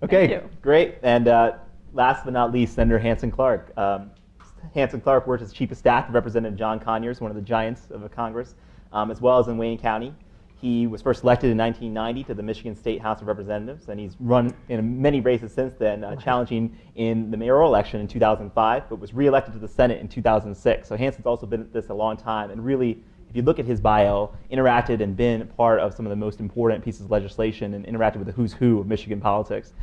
Okay, great. And last but not least, Senator Hansen Clarke. Hansen Clarke worked as Chief of Staff to Representative John Conyers, one of the giants of the Congress, as well as in Wayne County. He was first elected in 1990 to the Michigan State House of Representatives, and he's run in many races since then, challenging in the mayoral election in 2005, but was reelected to the Senate in 2006. So Hansen's also been at this a long time, and really, if you look at his bio, interacted and been part of some of the most important pieces of legislation and interacted with the who's who of Michigan politics.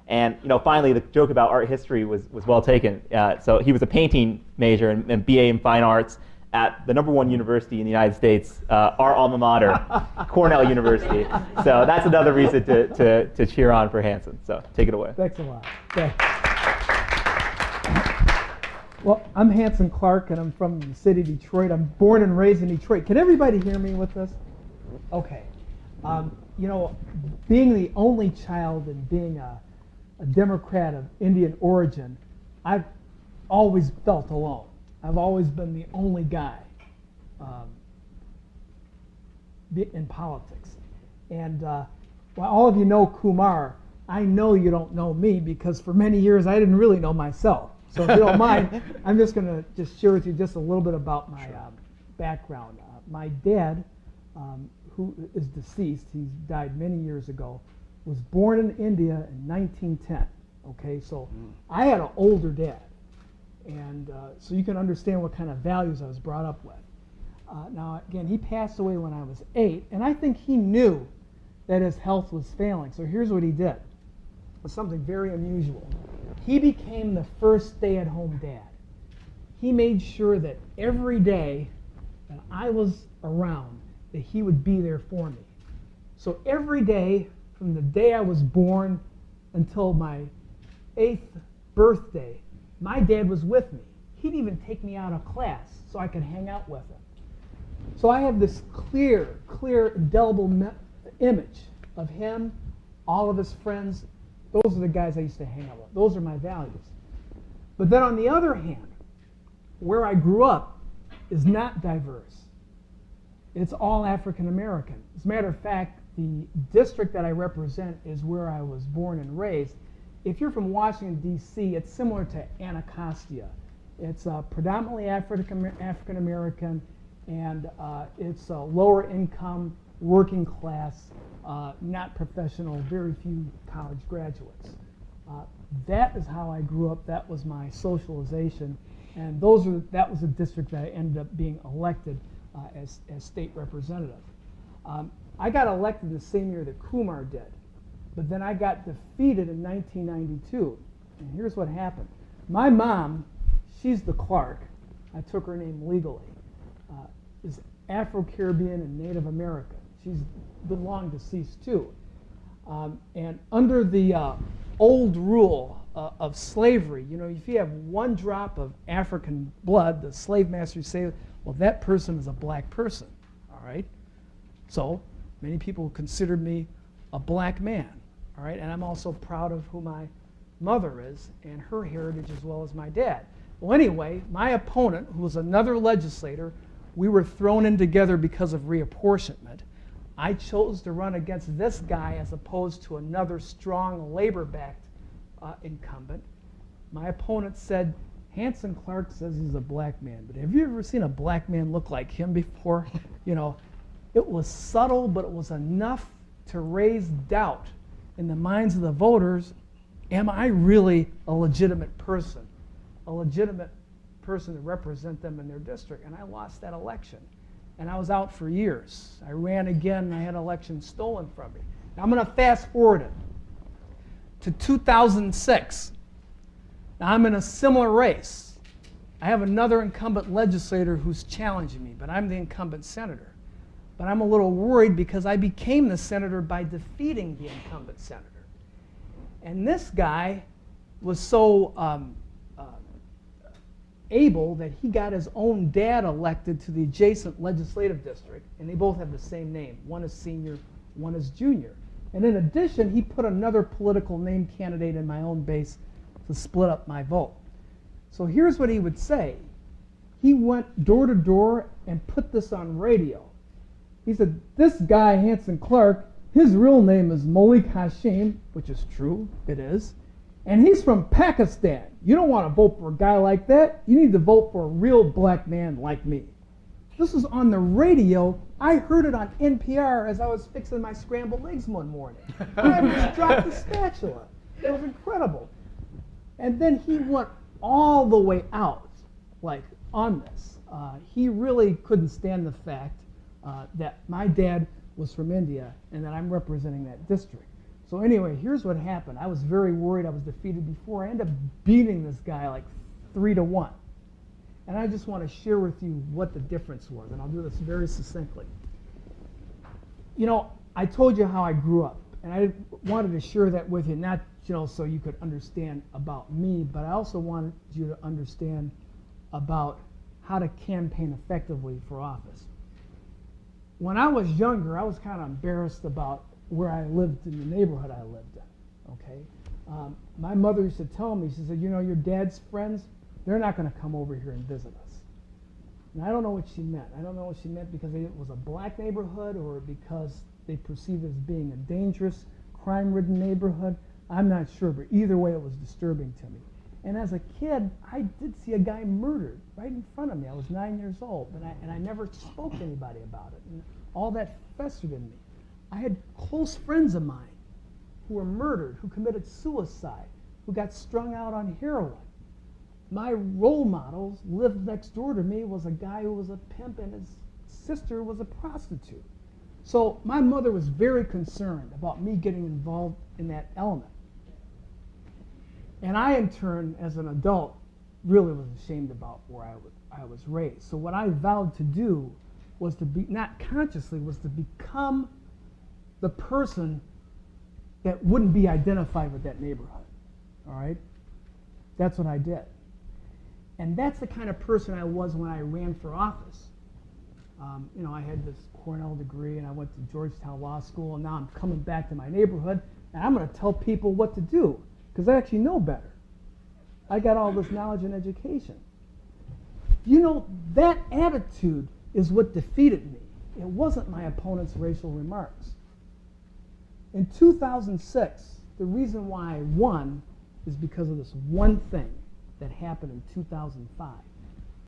And finally, the joke about art history was well taken. So he was a painting major and BA in Fine Arts at the #1 university in the United States, our alma mater, Cornell University. So that's another reason to cheer on for Hansen. So take it away. Thanks a lot. Thanks. Well, I'm Hansen Clarke, and I'm from the city of Detroit. I'm born and raised in Detroit. Can everybody hear me with this? Okay. Being the only child and being a Democrat of Indian origin, I've always felt alone. I've always been the only guy in politics. And while all of you know Kumar, I know you don't know me because for many years I didn't really know myself. So if you don't mind, I'm just going to just share with you just a little bit about my background. My dad, who is deceased, he died many years ago, was born in India in 1910. Okay, so I had an older dad. And so you can understand what kind of values I was brought up with. Now, again, he passed away when I was 8, and I think he knew that his health was failing. So here's what he did. It was something very unusual. He became the first stay-at-home dad. He made sure that every day that I was around, that he would be there for me. So every day, from the day I was born until my 8th birthday, my dad was with me. He'd even take me out of class so I could hang out with him. So I have this clear, indelible image of him, all of his friends. Those are the guys I used to hang out with. Those are my values. But then on the other hand, where I grew up is not diverse. It's all African American. As a matter of fact, the district that I represent is where I was born and raised. If you're from Washington, D.C., it's similar to Anacostia. It's predominantly African American, and it's a lower income, working class, not professional, very few college graduates. That is how I grew up. That was my socialization, and that was the district that I ended up being elected as state representative. I got elected the same year that Kumar did. But then I got defeated in 1992. And here's what happened. My mom, she's the Clarke, I took her name legally, is Afro-Caribbean and Native American. She's been long deceased too. And under the old rule of slavery, if you have one drop of African blood, the slave masters say, well, that person is a black person, all right? So many people considered me a black man. All right, and I'm also proud of who my mother is and her heritage as well as my dad. Well, anyway, my opponent, who was another legislator, we were thrown in together because of reapportionment. I chose to run against this guy as opposed to another strong labor-backed incumbent. My opponent said, Hansen Clarke says he's a black man, but have you ever seen a black man look like him before? It was subtle, but it was enough to raise doubt in the minds of the voters. Am I really a legitimate person to represent them in their district? And I lost that election. And I was out for years. I ran again, and I had elections stolen from me. Now I'm going to fast forward it to 2006. Now I'm in a similar race. I have another incumbent legislator who's challenging me, but I'm the incumbent senator. But I'm a little worried because I became the senator by defeating the incumbent senator. And this guy was so able that he got his own dad elected to the adjacent legislative district, and they both have the same name. One is senior, one is junior. And in addition, he put another political name candidate in my own base to split up my vote. So here's what he would say. He went door to door and put this on radio. He said, this guy, Hansen Clarke, His real name is Malik Hashim, which is true, it is. And he's from Pakistan. You don't want to vote for a guy like that. You need to vote for a real black man like me. This was on the radio. I heard it on NPR as I was fixing my scrambled eggs one morning. I just dropped the spatula. It was incredible. And then he went all the way out, like, on this. He really couldn't stand the fact that my dad was from India and that I'm representing that district. So anyway, here's what happened. I was very worried. I was defeated before. I ended up beating this guy like 3-1. And I just want to share with you what the difference was, and I'll do this very succinctly. You know, I told you how I grew up, and I wanted to share that with you, not so you could understand about me, but I also wanted you to understand about how to campaign effectively for office. When I was younger, I was kind of embarrassed about where I lived in the neighborhood I lived in, okay? My mother used to tell me, she said, your dad's friends, they're not going to come over here and visit us. And I don't know what she meant. I don't know what she meant because it was a black neighborhood or because they perceived it as being a dangerous, crime-ridden neighborhood. I'm not sure, but either way, it was disturbing to me. And as a kid, I did see a guy murdered right in front of me. I was 9 years old, and I never spoke to anybody about it. And all that festered in me. I had close friends of mine who were murdered, who committed suicide, who got strung out on heroin. My role models lived next door to me was a guy who was a pimp and his sister was a prostitute. So my mother was very concerned about me getting involved in that element. And I, in turn, as an adult, really was ashamed about where I was raised. So what I vowed to do was to be, not consciously, was to become the person that wouldn't be identified with that neighborhood. All right? That's what I did. And that's the kind of person I was when I ran for office. I had this Cornell degree, and I went to Georgetown Law School, and now I'm coming back to my neighborhood, and I'm going to tell people what to do, because I actually know better. I got all this knowledge and education. That attitude is what defeated me. It wasn't my opponent's racial remarks. In 2006, the reason why I won is because of this one thing that happened in 2005.